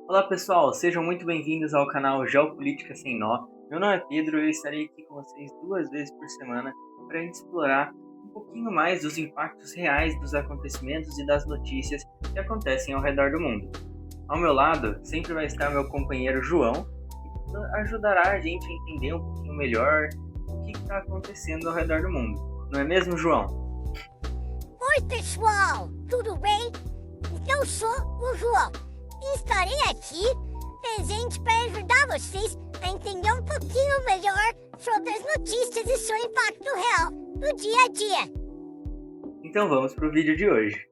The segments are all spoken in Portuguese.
Olá pessoal, sejam muito bem-vindos ao canal Geopolítica Sem Nó. Meu nome é Pedro e eu estarei aqui com vocês 2 vezes por semana para a gente explorar um pouquinho mais dos impactos reais dos acontecimentos e das notícias que acontecem ao redor do mundo. Ao meu lado sempre vai estar meu companheiro João, que ajudará a gente a entender um pouquinho melhor o que está acontecendo ao redor do mundo. Não é mesmo, João? Oi pessoal, tudo bem? Eu sou o João e estarei aqui presente para ajudar vocês a entender um pouquinho melhor sobre as notícias e seu impacto real no dia a dia. Então vamos para o vídeo de hoje.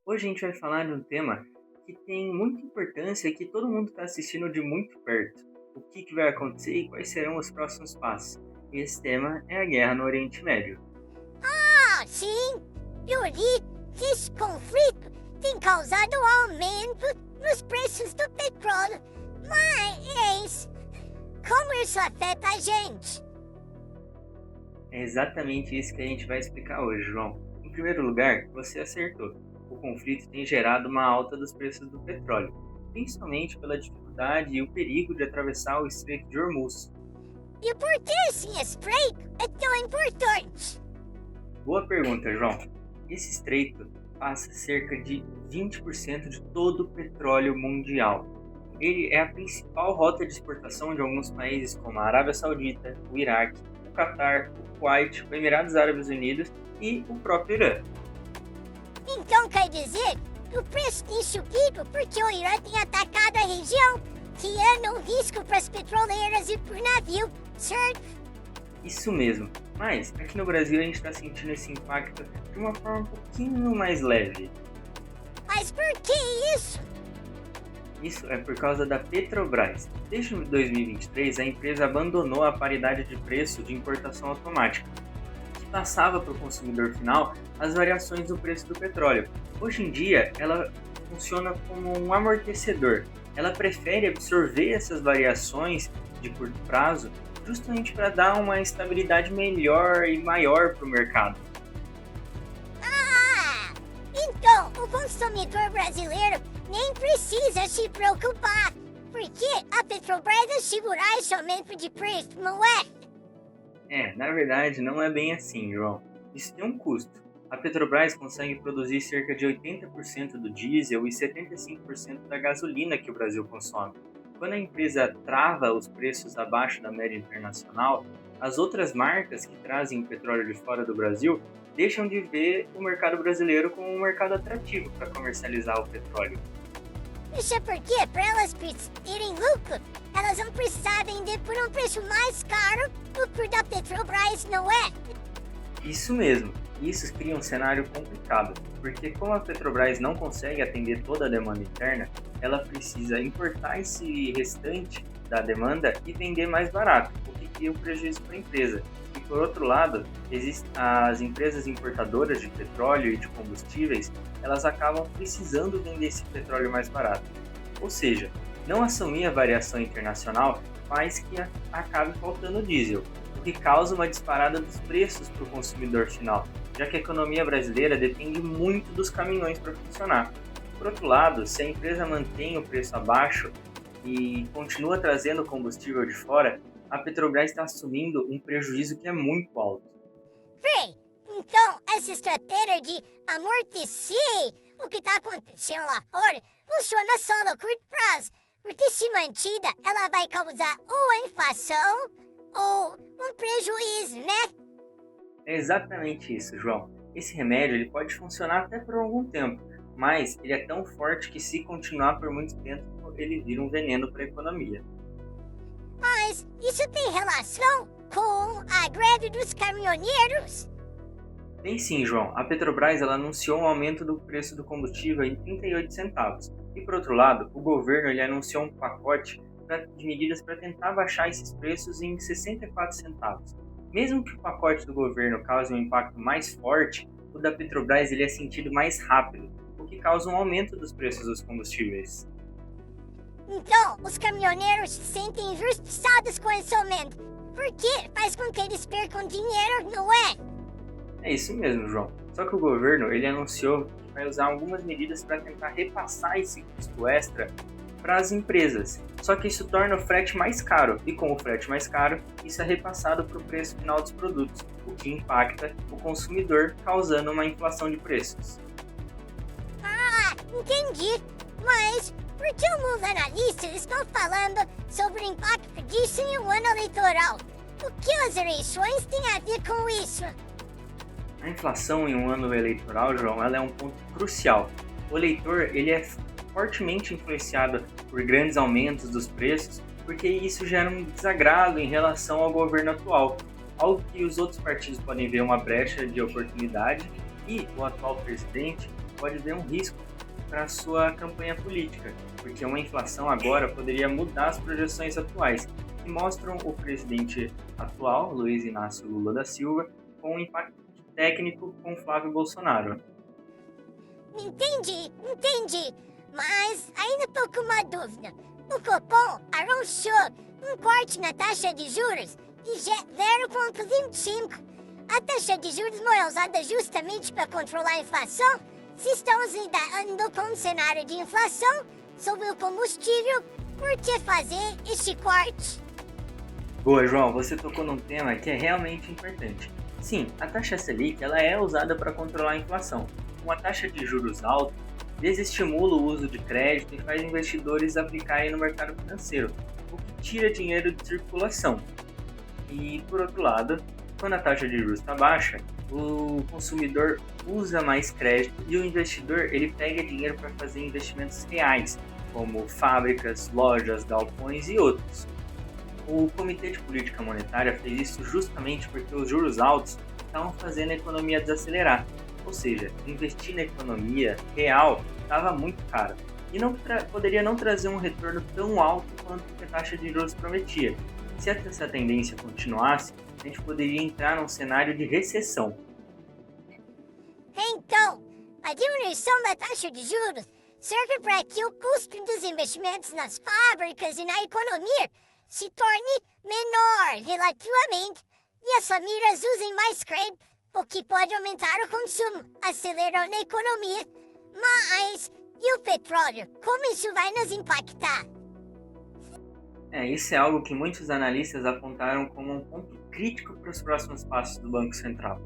Hoje a gente vai falar de um tema que tem muita importância e que todo mundo está assistindo de muito perto. O que vai acontecer e quais serão os próximos passos. E esse tema é a guerra no Oriente Médio. Sim, eu li que esse conflito tem causado um aumento nos preços do petróleo. Mas como isso afeta a gente? É exatamente isso que a gente vai explicar hoje, João. Em primeiro lugar, você acertou. O conflito tem gerado uma alta dos preços do petróleo, principalmente pela dificuldade e o perigo de atravessar o Estreito de Hormuz. E por que esse estreito é tão importante? Boa pergunta, João. Esse estreito passa cerca de 20% de todo o petróleo mundial. Ele é a principal rota de exportação de alguns países como a Arábia Saudita, o Iraque, o Catar, o Kuwait, os Emirados Árabes Unidos e o próprio Irã. Então quer dizer que o preço tem subido porque o Irã tem atacado a região, criando um risco para as petroleiras e por navio, certo? Isso mesmo, mas aqui no Brasil a gente está sentindo esse impacto de uma forma um pouquinho mais leve. Mas por que isso? Isso é por causa da Petrobras. Desde 2023, a empresa abandonou a paridade de preço de importação automática, que passava para o consumidor final as variações do preço do petróleo. Hoje em dia, ela funciona como um amortecedor. Ela prefere absorver essas variações de curto prazo justamente para dar uma estabilidade melhor e maior para o mercado. Então o consumidor brasileiro nem precisa se preocupar, porque a Petrobras assegurar esse aumento de preço, não é? Na verdade, não é bem assim, João. Isso tem um custo. A Petrobras consegue produzir cerca de 80% do diesel e 75% da gasolina que o Brasil consome. Quando a empresa trava os preços abaixo da média internacional, as outras marcas que trazem o petróleo de fora do Brasil deixam de ver o mercado brasileiro como um mercado atrativo para comercializar o petróleo. Isso é porque, para elas terem lucro, elas vão precisar vender por um preço mais caro do que o da Petrobras, não é? Isso mesmo. Isso cria um cenário complicado, porque como a Petrobras não consegue atender toda a demanda interna, ela precisa importar esse restante da demanda e vender mais barato, o que cria um prejuízo para a empresa. E por outro lado, as empresas importadoras de petróleo e de combustíveis, elas acabam precisando vender esse petróleo mais barato. Ou seja, não assumir a variação internacional faz que acabe faltando diesel, o que causa uma disparada dos preços para o consumidor final, já que a economia brasileira depende muito dos caminhões para funcionar. Por outro lado, se a empresa mantém o preço abaixo e continua trazendo combustível de fora, a Petrobras está assumindo um prejuízo que é muito alto. Então essa estratégia de amortecer o que está acontecendo lá fora funciona só no curto prazo, porque se mantida ela vai causar ou a inflação ou um prejuízo, né? É exatamente isso, João. Esse remédio ele pode funcionar até por algum tempo, mas ele é tão forte que se continuar por muito tempo, ele vira um veneno para a economia. Mas isso tem relação com a greve dos caminhoneiros? Tem sim, João. A Petrobras ela anunciou um aumento do preço do combustível em 38 centavos. E por outro lado, o governo ele anunciou um pacote de medidas para tentar baixar esses preços em 64 centavos. Mesmo que o pacote do governo cause um impacto mais forte, o da Petrobras ele é sentido mais rápido, o que causa um aumento dos preços dos combustíveis. Então, os caminhoneiros se sentem injustiçados com esse aumento, porque faz com que eles percam dinheiro, não é? É isso mesmo, João. Só que o governo ele anunciou que vai usar algumas medidas para tentar repassar esse custo extra para as empresas. Só que isso torna o frete mais caro, e com o frete mais caro, isso é repassado para o preço final dos produtos, o que impacta o consumidor, causando uma inflação de preços. Ah, entendi. Mas por que alguns analistas estão falando sobre o impacto disso em um ano eleitoral? O que as eleições têm a ver com isso? A inflação em um ano eleitoral, João, ela é um ponto crucial. O eleitor ele é fortemente influenciado por grandes aumentos dos preços, porque isso gera um desagrado em relação ao governo atual, algo que os outros partidos podem ver uma brecha de oportunidade e o atual presidente pode ver um risco para a sua campanha política, porque uma inflação agora poderia mudar as projeções atuais, que mostram o presidente atual, Luiz Inácio Lula da Silva, com um impacto técnico com Flávio Bolsonaro. Entendi. Mas ainda tô com uma dúvida. O Copom anunciou um corte na taxa de juros de 0,25. A taxa de juros não é usada justamente para controlar a inflação? Se estamos lidando com um cenário de inflação sobre o combustível, por que fazer este corte? Boa, João, você tocou num tema que é realmente importante. Sim, a taxa Selic ela é usada para controlar a inflação. Uma taxa de juros alta desestimula o uso de crédito e faz investidores aplicarem no mercado financeiro, o que tira dinheiro de circulação. E, por outro lado, quando a taxa de juros está baixa, o consumidor usa mais crédito e o investidor ele pega dinheiro para fazer investimentos reais, como fábricas, lojas, galpões e outros. O Comitê de Política Monetária fez isso justamente porque os juros altos estavam fazendo a economia desacelerar, ou seja, investir na economia real estava muito caro e poderia não trazer um retorno tão alto quanto a taxa de juros prometia. Se essa tendência continuasse, a gente poderia entrar num cenário de recessão. Então, a diminuição da taxa de juros serve para que o custo dos investimentos nas fábricas e na economia se torne menor relativamente e as famílias usem mais crédito, o que pode aumentar o consumo, acelerando a economia. Mas e o petróleo? Como isso vai nos impactar? Isso é algo que muitos analistas apontaram como um ponto crítico para os próximos passos do Banco Central.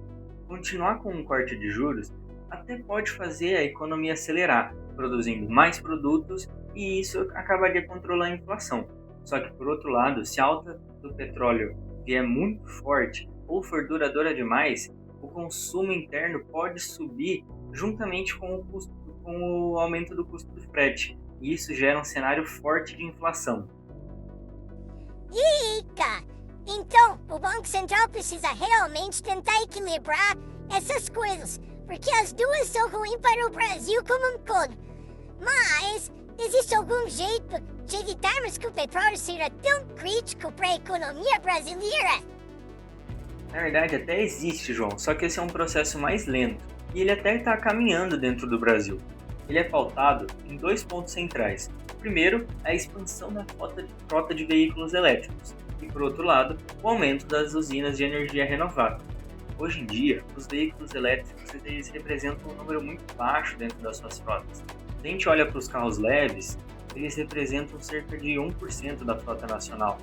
Continuar com um corte de juros até pode fazer a economia acelerar, produzindo mais produtos e isso acabaria controlando a inflação. Só que, por outro lado, se a alta do petróleo vier muito forte ou for duradoura demais, o consumo interno pode subir juntamente com o aumento do custo do frete. E isso gera um cenário forte de inflação. Eita! Então, o Banco Central precisa realmente tentar equilibrar essas coisas, porque as duas são ruins para o Brasil como um todo. Mas existe algum jeito de evitarmos que o petróleo seja tão crítico para a economia brasileira? Na verdade, até existe, João, só que esse é um processo mais lento e ele até está caminhando dentro do Brasil. Ele é pautado em 2 pontos centrais. O primeiro, a expansão da frota de veículos elétricos e, por outro lado, o aumento das usinas de energia renovável. Hoje em dia, os veículos elétricos eles representam um número muito baixo dentro das suas frotas. Se a gente olha para os carros leves, eles representam cerca de 1% da frota nacional.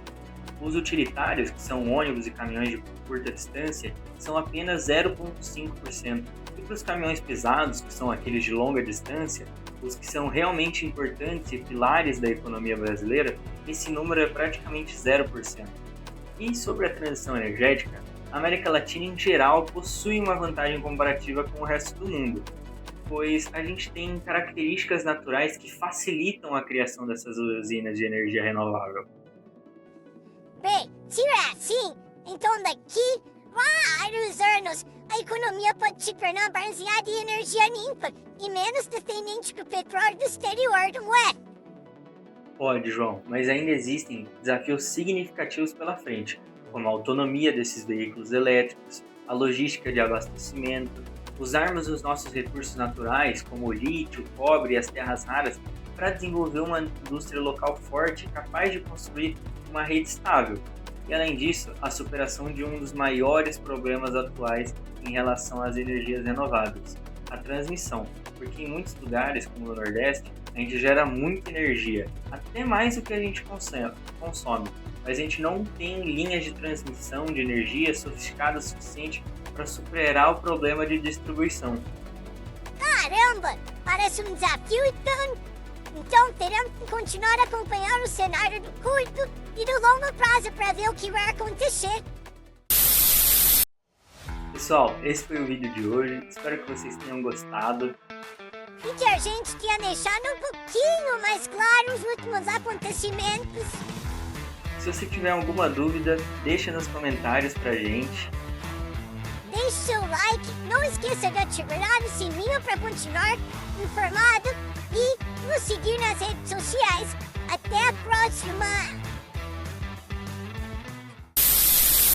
Os utilitários, que são ônibus e caminhões de curta distância, são apenas 0,5%. E para os caminhões pesados, que são aqueles de longa distância, os que são realmente importantes e pilares da economia brasileira, esse número é praticamente 0%. E sobre a transição energética, a América Latina em geral possui uma vantagem comparativa com o resto do mundo, pois a gente tem características naturais que facilitam a criação dessas usinas de energia renovável. Bem, se é assim, então daqui vários anos a economia pode se tornar baseada em energia limpa e menos dependente do petróleo do exterior, não é? Pode, João, mas ainda existem desafios significativos pela frente, como a autonomia desses veículos elétricos, a logística de abastecimento, usarmos os nossos recursos naturais, como o lítio, o cobre e as terras raras, para desenvolver uma indústria local forte capaz de construir uma rede estável. E além disso, a superação de um dos maiores problemas atuais em relação às energias renováveis, a transmissão, porque em muitos lugares, como no Nordeste, a gente gera muita energia, até mais do que a gente consome, mas a gente não tem linhas de transmissão de energia sofisticadas o suficiente para superar o problema de distribuição. Caramba! Parece um desafio então teremos que continuar a acompanhar o cenário do curto e do longo prazo para ver o que vai acontecer. Pessoal, esse foi o vídeo de hoje, espero que vocês tenham gostado. E que a gente tenha deixado um pouquinho mais claro os últimos acontecimentos. Se você tiver alguma dúvida, deixa nos comentários pra gente. Deixe seu like, não esqueça de ativar o sininho para continuar informado e nos seguir nas redes sociais. Até a próxima!